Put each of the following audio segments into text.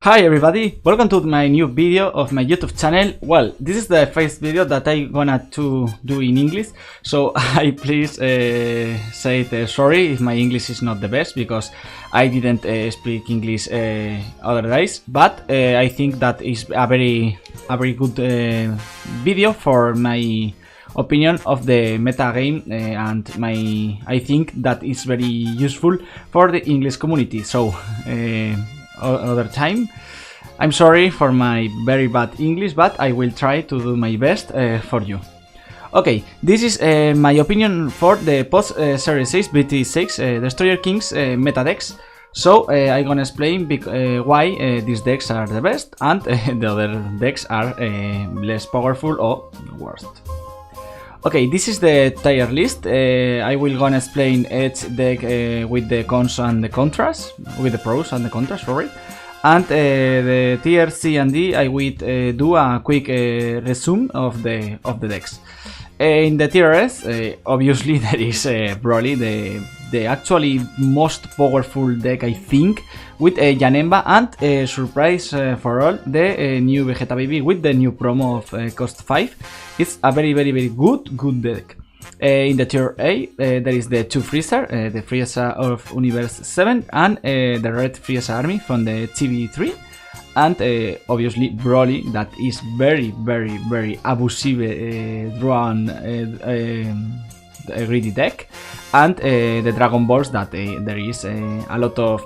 Hi everybody, welcome to my new video of my YouTube channel. Well, this is the first video that I gonna to do in English, so I please say sorry if my English is not the best, because I didn't speak English other days, but I think that is a very good video for my opinion of the meta game, and I think that is very useful for the English community. So other time, I'm sorry for my very bad English, but I will try to do my best for you. Okay, this is my opinion for the post series 6 BT6 Destroyer Kings meta decks. So I'm gonna explain why these decks are the best and the other decks are less powerful or worst. Okay, this is the tier list. I will gonna explain each deck with the cons and the contras, with the pros and the contras, sorry. And the tier C and D, I will do a quick resume of the decks. In the tier S, obviously there is probably the actually most powerful deck, I think, with Janemba and surprise for all, the new Vegeta Baby with the new promo of cost 5. It's a very good deck. In the tier A, there is the 2 Freezer, the Freezer of Universe 7 and the Red Freezer Army from the TV3. And obviously Broly, that is very abusive drawn greedy deck, and the Dragon Balls that there is a lot of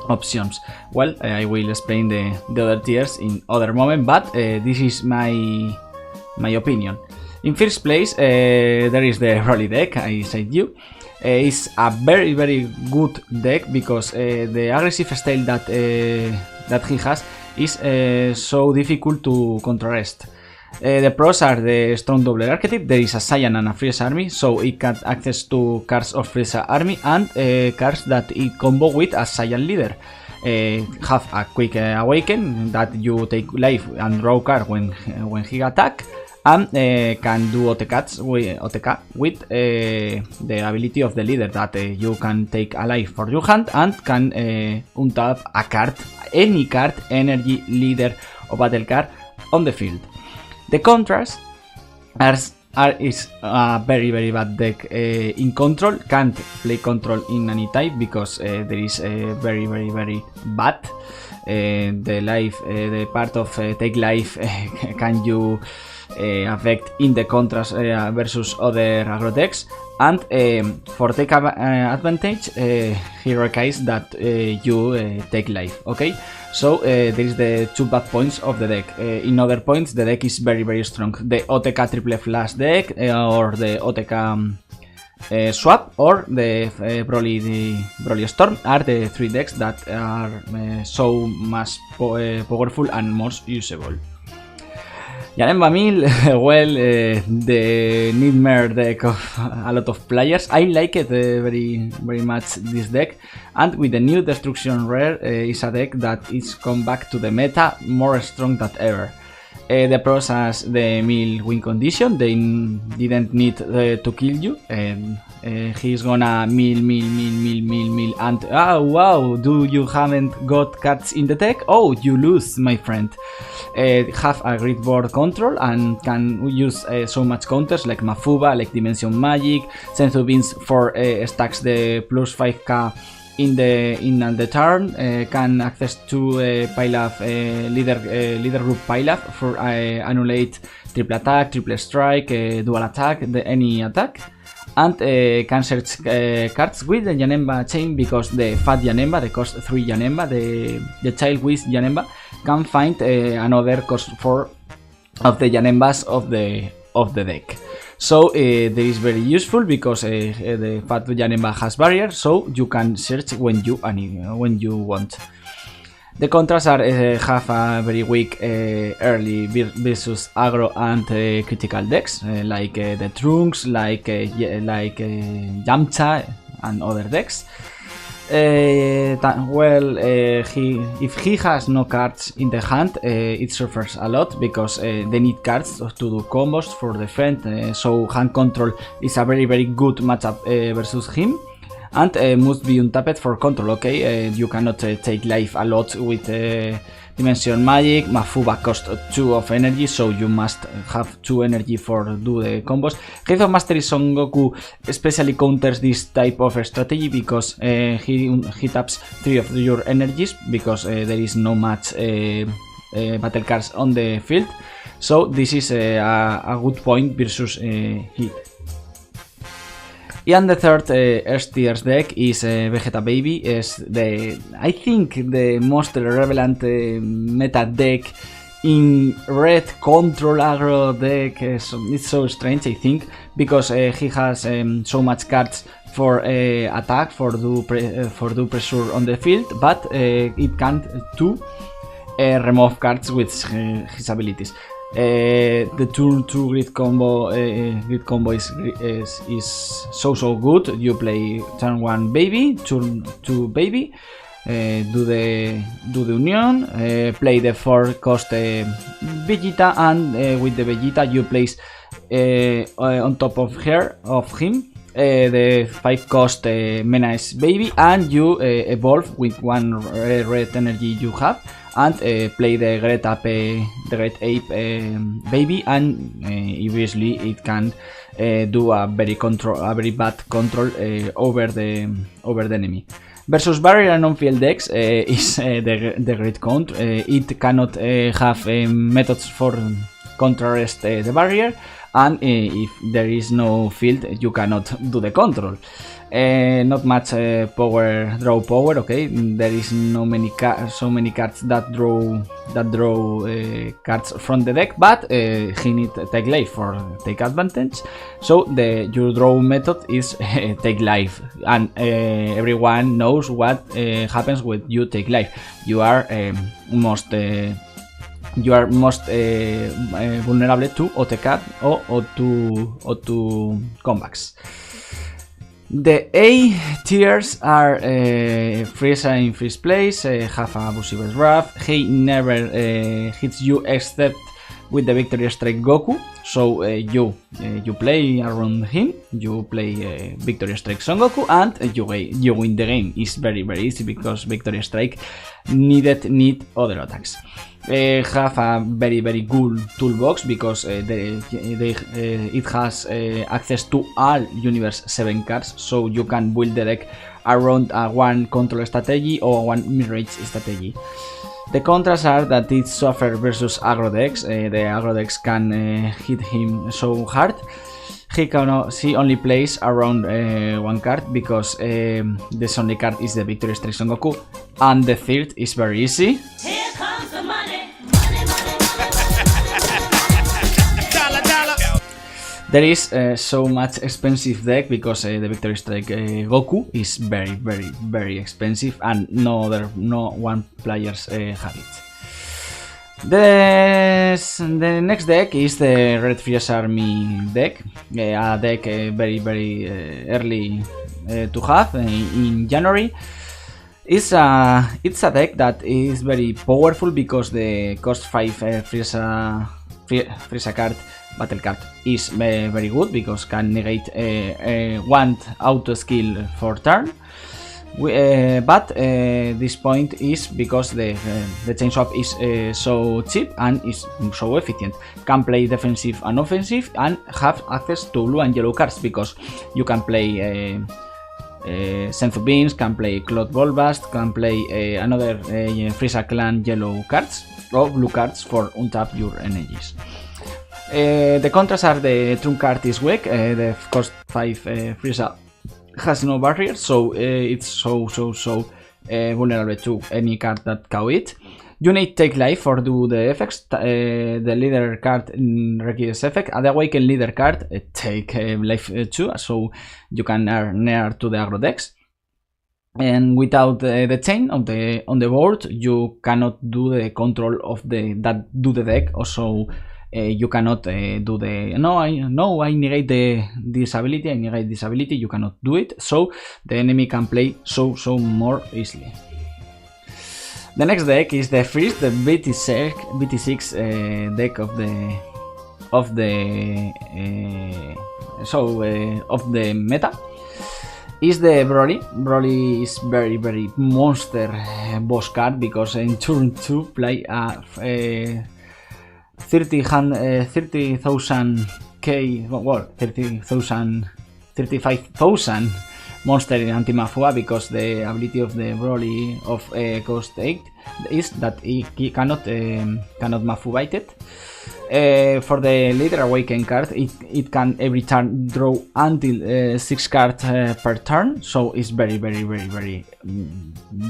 options. Well, I will explain the other tiers in other moment, but this is my opinion. In first place, there is the Broly deck, I said you. It's a very good deck because the aggressive style that he has is so difficult to contrast. The pros are the strong double archetype. There is a Saiyan and a Freezer army, so it can access to cards of Freezer army and cards that it combo with a Saiyan leader. Have a quick awaken that you take life and draw card when he attack, and can do OTK with the ability of the leader that you can take a life for your hand and can untap a card, any card, energy, leader or battle card on the field. The contrast is a very bad deck in control. Can't play control in any type because there is a very bad. The life, the part of take life can you affect in the contrast versus other aggro decks, and for take advantage he requires that you take life. Okay, so there is the 2 bad points of the deck. In other points the deck is very strong. The OTK triple flash deck or the OTK swap or the Broly Storm are the 3 decks that are so much powerful and most usable. Janemba Mill, well, the nightmare deck of a lot of players. I like it very much, this deck, and with the new Destruction Rare is a deck that is come back to the meta more strong than ever. The pros as the mill win condition, they didn't need to kill you, and he's gonna mill and oh wow, do you haven't got cards in the deck? Oh, you lose, my friend. Have a great board control and can use so much counters like Mafuba, like Dimension Magic, Senzu Beans for stacks the plus 5k in the turn, can access to pile up leader group pile up for annulate triple attack, triple strike, dual attack, any attack, and can search cards with the Janemba chain, because the fat Janemba, the cost 3 Janemba, the child with Janemba can find another cost 4 of the Janembas of the deck. So this is very useful because the fat Janemba has barrier, so you can search when you want. The contrasts are have a very weak early versus aggro and critical decks, like the Trunks, like Yamcha and other decks. Well, if he has no cards in the hand, it suffers a lot because they need cards to do combos for defense. So hand control is a very good matchup versus him. and must be untapped for control. Okay, you cannot take life a lot with Dimension Magic. Mafuba cost 2 of energy, so you must have 2 energy for do the combos. Head of Mastery Son Goku especially counters this type of strategy because he taps 3 of your energies because there is no much battle cards on the field. So this is a good point versus he. And the third S tiers deck is Vegeta Baby. Is I think the most relevant meta deck in red control aggro deck. It's so strange, I think, because he has so much cards for attack, for do pressure on the field, but it can't too remove cards with his abilities. The turn 2 grid combo is so good. You play turn 1 baby, turn 2 baby, do the union, play the 4 cost Vegeta, and with the Vegeta you place on top of him the 5 cost Menace baby, and you evolve with 1 red energy you have, and play the Great Ape baby, and obviously it can do a very bad control over the enemy. Versus barrier and on-field decks is the Great Count. It cannot have methods for contrast the barrier, and if there is no field you cannot do the control. Not much draw power. Okay, there is so many cards that draw cards from the deck, but he need take life for take advantage. So your draw method is take life, and everyone knows what happens when you take life. You are most vulnerable to OTK or to comebacks. The A tiers are Frieza in first place, have a abusive wrath. He never hits you except with the Victory Strike Goku. So you play around him, you play Victory Strike Son Goku, and you win the game. It's very easy because Victory Strike need other attacks. Have a very good toolbox because it has access to all Universe 7 cards, so you can build the deck around one control strategy or one mid-range strategy. The contrasts are that it's suffer versus aggro decks. The aggro decks can hit him so hard. He only plays around one card because this only card is the Victory Strike Son Goku, and the third is very easy. Here comes the money. There is so much expensive deck because the Victory Strike Goku is very expensive, and no one players have it. The next deck is the Red Fierce Army deck, a deck very early to have in January. It's a deck that is very powerful because the cost 5 Frieza card battle card is very good because can negate one auto skill for turn. But this point is because the chain swap is so cheap and is so efficient. Can play defensive and offensive and have access to blue and yellow cards because you can play Senzu Beans, can play Cloud Bulbast, can play another Frieza Clan yellow cards or blue cards for untap your energies. The contrasts are the trump card is weak, the cost 5 Frieza has no barrier, so it's so vulnerable to any card that can it. You need take life for do the effects. The leader card requires effect. The awaken leader card take life too, so you can earn near to the aggro decks. And without the chain on the board, you cannot do the control of the deck. Also, you cannot do the I negate this ability. You cannot do it, so the enemy can play so more easily. The next deck is the first, the BT6 deck of the meta. is the Broly. Broly is very monster boss card because in turn 2 play a 30,000 35,000 monster in anti-Mafua, because the ability of the Broly of cost 8 is that he cannot Mafubite it. For the later awaken card, it can every turn draw until 6 cards per turn, so it's very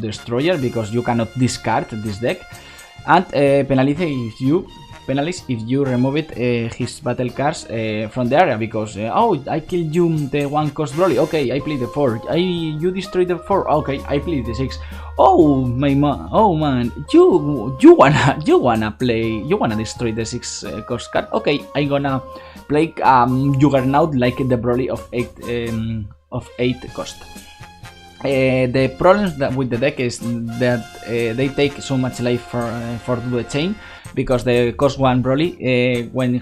destroyer, because you cannot discard this deck. And penalize if you remove his battle cards from the area, because oh, I killed you the 1 cost Broly, okay, I play the 4, you destroyed the 4, okay, I play the 6. Oh man, you wanna destroy the 6 cost card, okay, I gonna play Juggernaut like the Broly of 8 cost. The problems with the deck is that they take so much life for the chain, because the cost 1 Broly, when you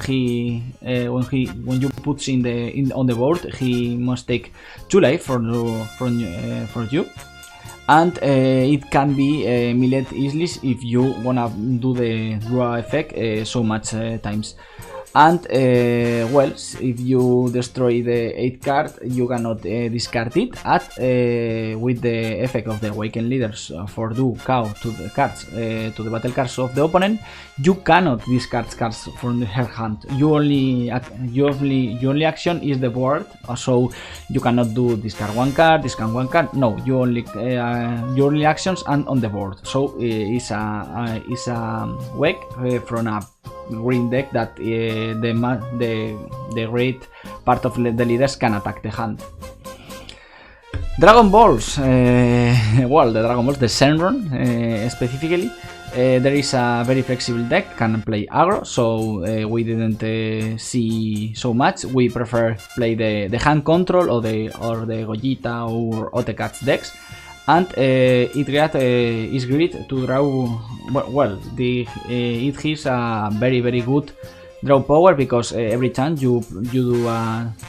put on the board, he must take 2 life for you, and it can be melee easily if you wanna do the draw effect so much times. And well, if you destroy the 8 card, you cannot discard it. With the effect of the Awakened Leaders for do cow to the cards to the battle cards of the opponent, you cannot discard cards from her hand. Your only action is the board, so you cannot do discard 1 card, discard 1 card. No, your only actions and on the board. So it's a wake from a green deck that the great part of the leaders can attack the hand. Dragon Balls, well, the Dragon Balls, the Shenron specifically, there is a very flexible deck, can play aggro, so we didn't see so much. We prefer play the hand control or the Gogeta or Otecats decks. And it is great to draw. Well, it has a very good draw power, because every time you do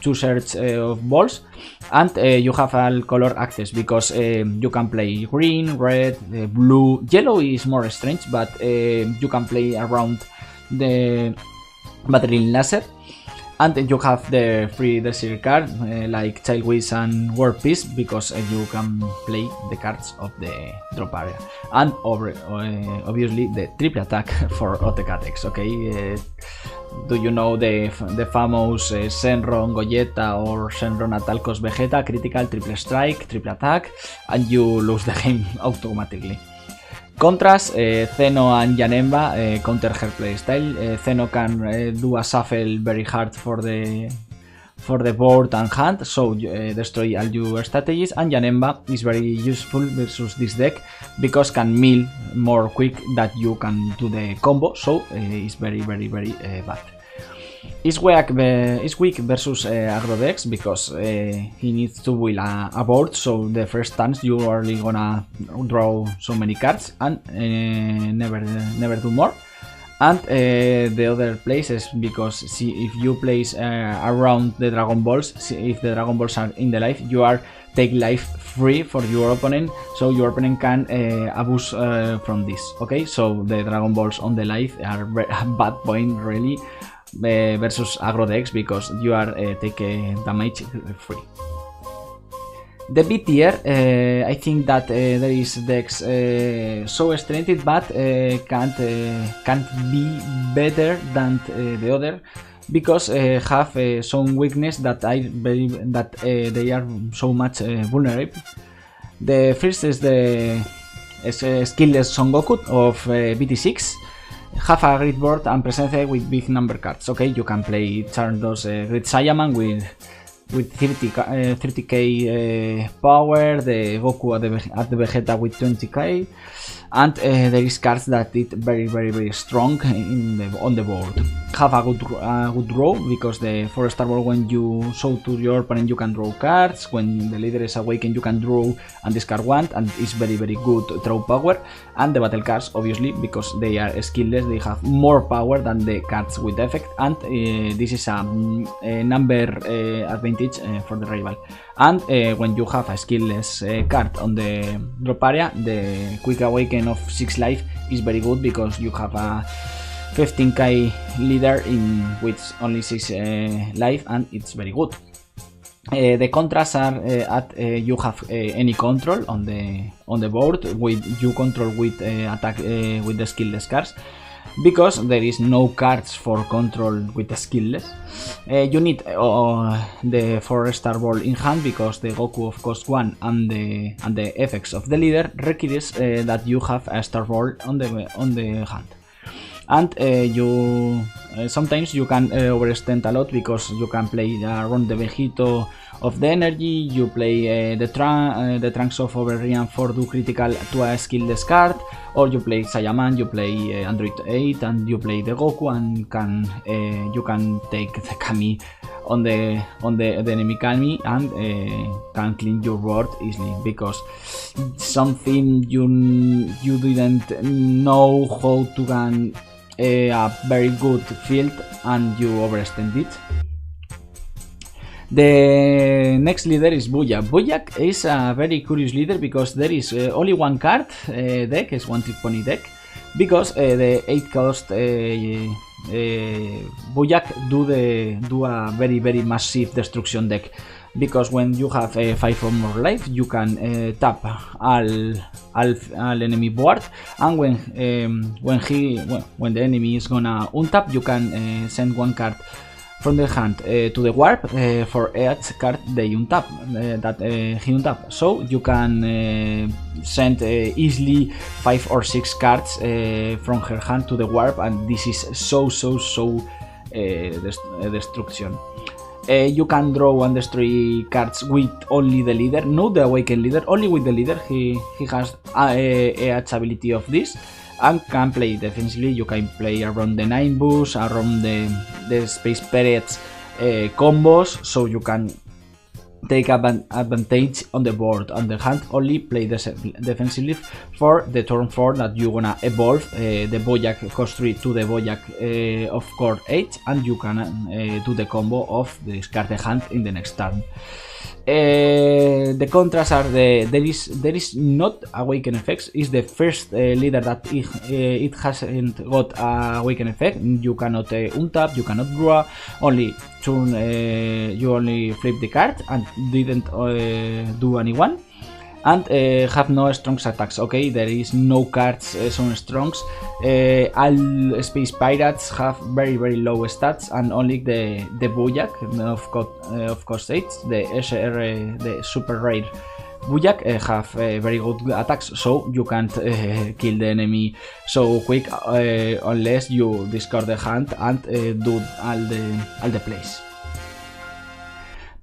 2 sets of balls, and you have a color access, because you can play green, red, blue, yellow is more strange, but you can play around the battery laser. And you have the free desert card like Child Wish and World Peace, because you can play the cards of the drop area. And obviously the triple attack for Otekatex, okay? Do you know the famous Shenron Gogeta or Shenron Atalcos Vegeta, critical, triple strike, triple attack, and you lose the game automatically. Contrast, Zeno and Janemba counter her playstyle. Zeno can do a shuffle very hard for the board and hand, so destroy all your strategies, and Janemba is very useful versus this deck, because can mill more quick that you can do the combo, so it's very bad. Is weak versus aggro decks, because he needs to wheel a board, so the first turns you are only gonna draw so many cards and never do more. And the other places, because if you place around the Dragon Balls, if the Dragon Balls are in the life, you are take life free for your opponent, so your opponent can abuse from this. Okay, so the Dragon Balls on the life are a bad point really versus aggro decks, because you are taking damage free. The B tier, I think that there is decks so strengthed, but can't be better than the other, because have some weakness that I believe that they are so much vulnerable. The first is the skillless Son Goku of BT6. Have a grid board and present with big number cards. Okay, you can play Chardos Grid Saiyaman with 30k power, the Goku at the Vegeta with 20k, and there is cards that it very strong on the board. have a good draw, because the 4-star ball, when you show to your opponent, you can draw cards. When the leader is awakened, you can draw and discard one, and it's very good draw power. And the battle cards, obviously, because they are skillless, they have more power than the cards with effect, and this is a number advantage for the rival. And when you have a skillless card on the drop area, the quick awaken of 6 life is very good, because you have a 15k leader with only 6 life, and it's very good. The contrasts are you have any control on the board with you control with attack with the skillless cards, because there is no cards for control with the skillless. You need the 4-star ball in hand, because the Goku of cost 1 and the effects of the leader requires that you have a star ball on the hand. And you sometimes you can overextend a lot, because you can play around the Vegito of the energy, you play the Trunks of Overrean for do critical to a skillless card, or you play Saiyaman, you play Android 8, and you play the Goku, and you can take the Kami on the enemy Kami, and can clean your board easily, because something you didn't know how to gun a very good field, and you overextend it. The next leader is Buyak. Buyak is a very curious leader, because there is only one card deck, is one trick pony deck, because the 8 cost Buyak do a very massive destruction deck, because when you have 5 or more life, you can tap al enemy board, and when the enemy is gonna untap, you can send one card from the hand to the warp for each card they untap that he untap. So you can send easily 5 or 6 cards from her hand to the warp, and this is so destruction. You can draw and destroy cards with only the leader, not the awakened leader, only with the leader. He has EH ability of this, and can play defensively. You can play around the 9 boost, around the space periods combos, so you can take advantage on the board. On the hand, only play defensively for the turn 4 that you gonna evolve the Boyak cost 3 to the Boyak of core 8, and you can do the combo of discard the hand in the next turn. The contrasts are there is not awaken effects. Is the first leader that it hasn't got a awaken effect. You cannot untap, you cannot draw, only turn you only flip the card and didn't do anyone, and have no strong attacks. Okay, there is no cards so strongs. All space pirates have very low stats, and only the Boyak of course 8, the SR, the super rare Boyak have very good attacks, so you can't kill the enemy so quick unless you discard the hand and do all the plays.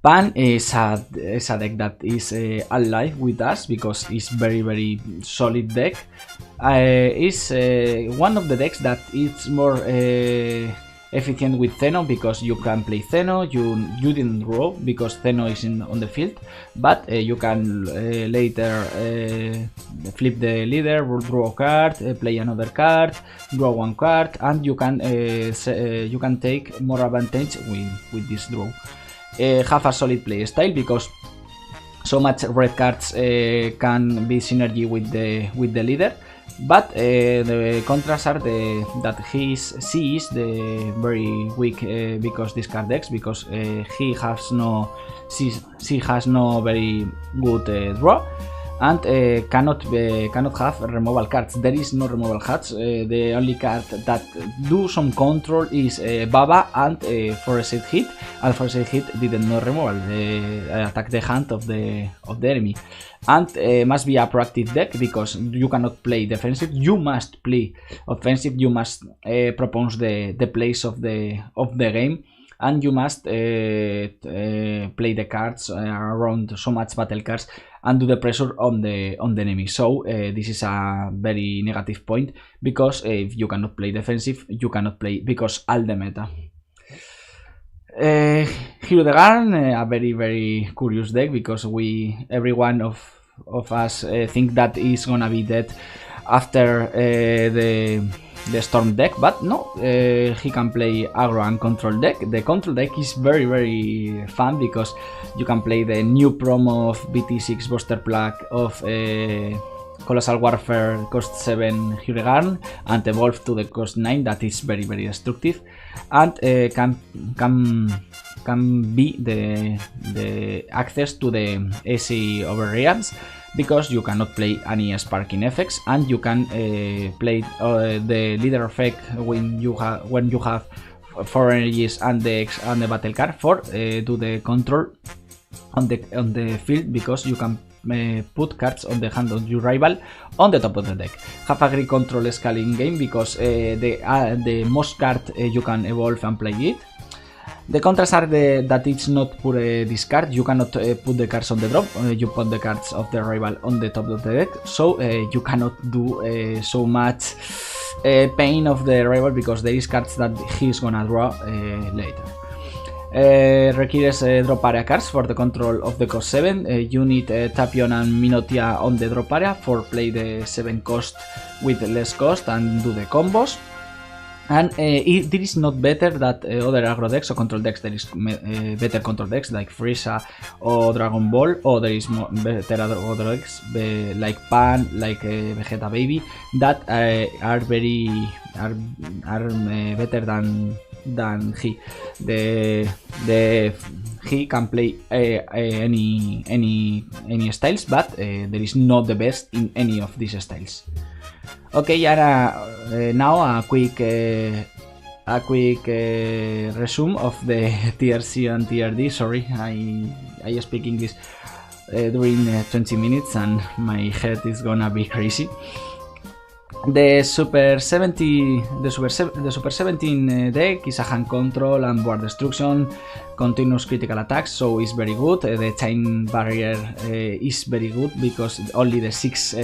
Pan is a deck that is alive with us, because it's very solid deck. It's one of the decks that is more efficient with Zeno, because you can play Zeno. You didn't draw because Zeno is on the field, but you can later flip the leader, draw a card, play another card, draw one card, and you can take more advantage with this draw. Have a solid play style, because so much red cards can be synergy with the leader, but the contrasts are that she is the very weak because discard decks, because she has no very good draw, and cannot have removal cards. There is no removal cards. The only card that do some control is Baba and Forest Hit, and Forest Hit didn't know removal. Attack the hand of the enemy, and must be a proactive deck, because you cannot play defensive. You must play offensive. You must propose the plays of the game, and you must play the cards around so much battle cards and do the pressure on the enemy. So this is a very negative point, because if you cannot play defensive, you cannot play, because all the meta. Hildegard, a very curious deck, because every one of us think that is gonna be dead after the storm deck, but no, he can play aggro and control deck. The control deck is very fun, because you can play the new promo of BT6 booster plug of Colossal Warfare cost 7 Hildegard and evolve to the cost 9, that is very destructive, and can be the access to the AC over realms, because you cannot play any sparking effects, and you can play the leader effect when you have 4 energies and the battle card for do the control on the field, because you can put cards on the hand of your rival on the top of the deck. Have a great control scaling game, because the most card you can evolve and play it. The contrasts are that it's not pure discard. You cannot put the cards on the drop. You put the cards of the rival on the top of the deck, so you cannot do so much pain of the rival, because there is cards that he's gonna draw later. Requires drop area cards for the control of the cost 7. You need Tapion and Minotia on the drop area for play the 7 cost with less cost and do the combos. And there is not better that other aggro decks or control decks. There is better control decks like Frieza or Dragon Ball, or there is better other decks like Pan, like Vegeta Baby, that are better than he. He can play any styles, but there is not the best in any of these styles. Okay, now a quick resume of the tier C and tier D. Sorry, I speak English during 20 minutes and my head is gonna be crazy. The Super 17 deck is a hand control and board destruction, continuous critical attacks, so it's very good. The chain barrier is very good, because only the 6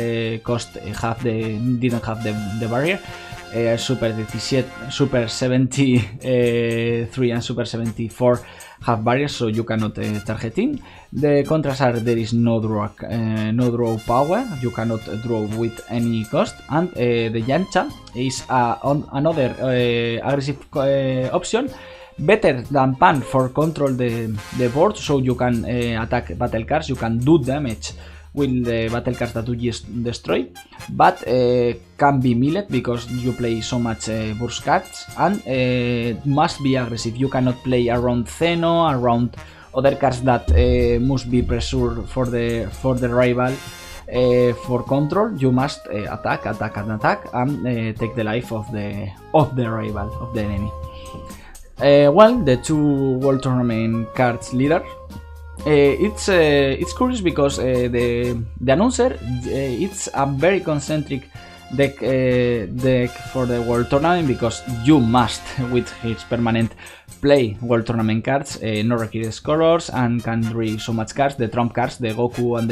cost didn't have the barrier. Super 73 and Super 74 have barriers, so you cannot target him. The contrasts are there is no draw power, you cannot draw with any cost, and the Yancha is another aggressive option, better than Pan for control the board, so you can attack battle cards, you can do damage with the battle cards that you just destroy, but can be milled because you play so much burst cards, and must be aggressive. You cannot play around Zeno, around other cards that must be pressure for the rival. For control, you must attack, and take the life of the rival, of the enemy. Well, the 2 World Tournament cards leader. It's curious because the announcer it's a very concentric deck for the World Tournament, because you must with his permanent play World Tournament cards, no requires colors, and can draw so much cards. The trump cards, the Goku and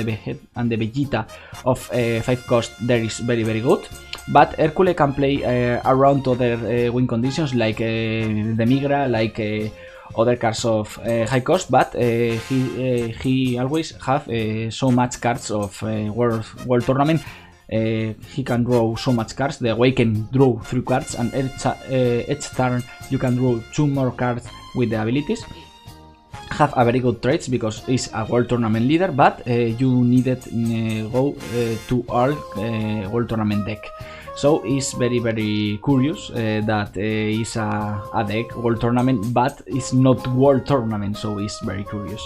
the Vegeta of 5 cost, there is very good. But Hercule can play around other win conditions like the Migra, like other cards of high cost, but he always have so much cards of World Tournament. He can draw so much cards. The Awaken draw 3 cards, and each turn you can draw 2 more cards with the abilities. Have a very good traits because he's a World Tournament leader, but you needed go to all World Tournament deck. So it's very curious that it's a deck World Tournament, but it's not World Tournament, so it's very curious.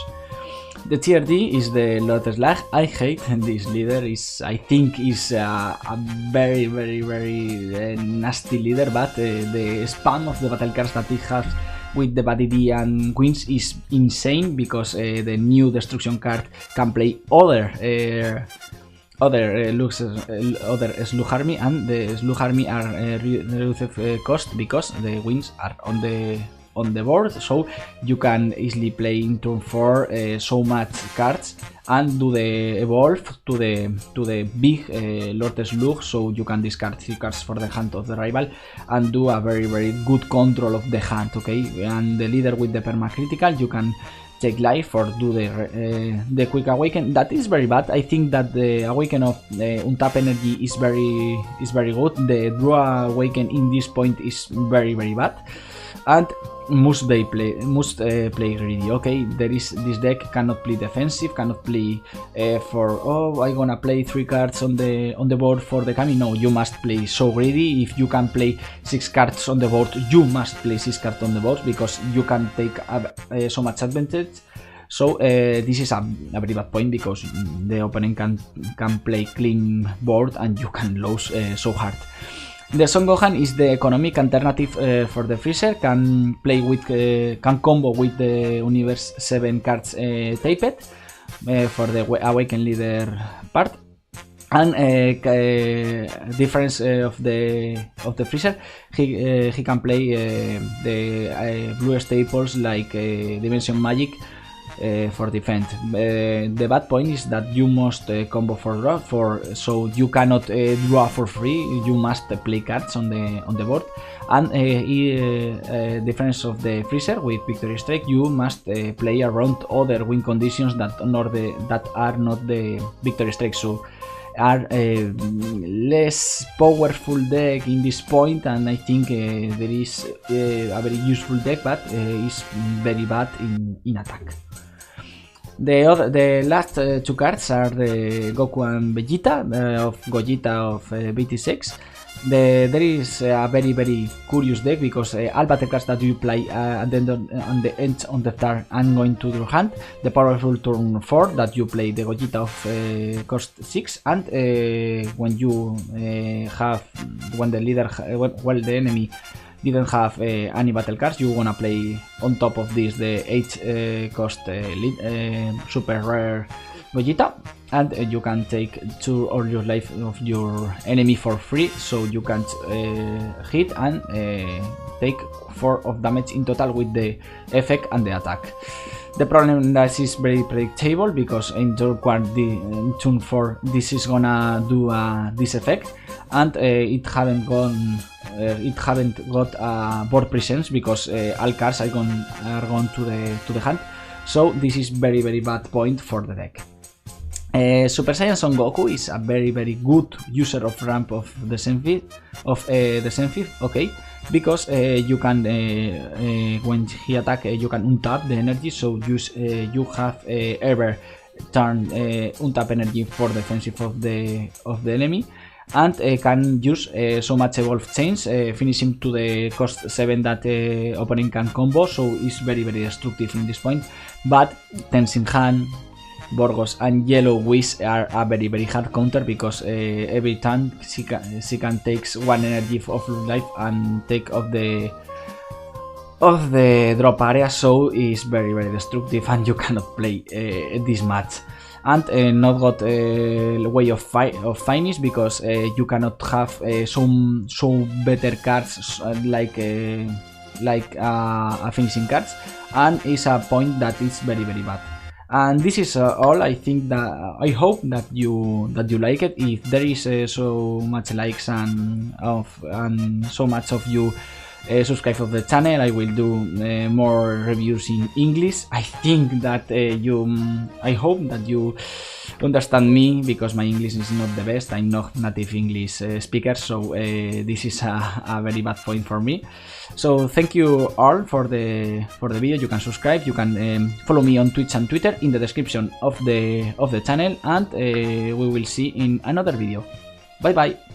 The tier D is the Lotus Lag. I hate this leader. I think is a very nasty leader, but the spam of the battle cards that it has with the Buddy D and Queens is insane, because the new destruction card can play other Slug Army, and the Slug Army are reduced cost because the wings are on the on the board, so you can easily play in turn 4 so much cards and do the evolve to the big Lord Slug, so you can discard 3 cards for the hand of the rival and do a very good control of the hand, okay? And the leader with the permacritical, you can take life or do the quick awaken. That is very bad. I think that the awaken of untap energy is very good. The draw awaken in this point is very bad, and must play greedy. Okay, this deck cannot play defensive, cannot play for I'm gonna play 3 cards on the board for the coming. No, you must play so greedy. If you can play 6 cards on the board, you must play 6 cards on the board because you can take so much advantage. So this is a very bad point because the opponent can play clean board and you can lose so hard. The Son Gohan is the economic alternative for the Freezer. Can play with, can combo with the Universe 7 cards taped for the Awaken Leader part. And difference of the Freezer, he can play the blue staples like Dimension Magic for defense. The bad point is that you must combo for draw, so you cannot draw for free. You must play cards on the board. And difference of the Freezer with Victory Strike, you must play around other win conditions that are not the Victory Strike. So are less powerful deck in this point, and I think there is a very useful deck, but is very bad in attack. The last 2 cards are the Goku and Vegeta of Gogeta of BT6. There is a very curious deck because all battle cards that you play at the end on the turn are going to your hand. The powerful turn 4 that you play the Gogeta of cost 6, and when the leader, the enemy didn't have any battle cards, you wanna play on top of this the 8 cost super rare Vegeta, and you can take 2 or your life of your enemy for free, so you can hit and take 4 of damage in total with the effect and the attack. The problem is that is very predictable because in turn 4 this is gonna do this effect, and it haven't got board presence because all cards are gone to the hand. So this is very bad point for the deck. Super Saiyan Son Goku is a very good user of ramp of the Senfi, okay, because you can when he attack you can untap the energy, so you have ever turn untap energy for defensive of the enemy, and can use so much evolve chains, finishing to the cost 7 that opponent can combo, so it's very destructive in this point. But Tenshin Han, Borgos and Yellow Whis are a very hard counter because every time she can take 1 energy of life and take off the drop area, so it's very destructive and you cannot play this match. And not got a way of finish because you cannot have so better cards like finishing cards, and it's a point that is very bad. And this is all. I think that I hope that you like it. If there is so much likes and so much of you subscribe to the channel, I will do more reviews in English. I think that I hope that you understand me because my English is not the best. I'm not native English speaker, so this is a very bad point for me. So thank you all for the video. You can subscribe, you can follow me on Twitch and Twitter in the description of the channel, and we will see in another video. Bye bye.